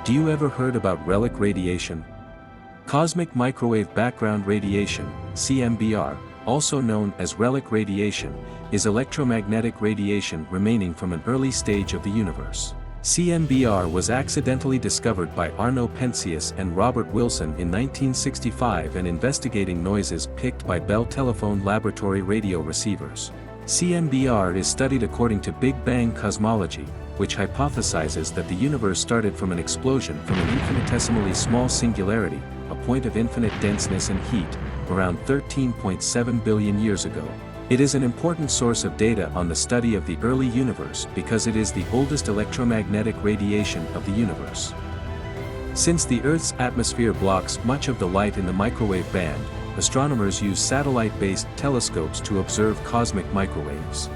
Do you ever heard about RELIC radiation? Cosmic microwave background radiation, CMBR, also known as RELIC radiation, is electromagnetic radiation remaining from an early stage of the universe. CMBR was accidentally discovered by Arno Penzias and Robert Wilson in 1965 and investigating noises picked by Bell Telephone Laboratory radio receivers. CMBR is studied according to Big Bang cosmology, which hypothesizes that the universe started from an explosion from an infinitesimally small singularity, a point of infinite denseness and heat, around 13.7 billion years ago. It is an important source of data on the study of the early universe because it is the oldest electromagnetic radiation of the universe. Since the Earth's atmosphere blocks much of the light in the microwave band, astronomers use satellite-based telescopes to observe cosmic microwaves.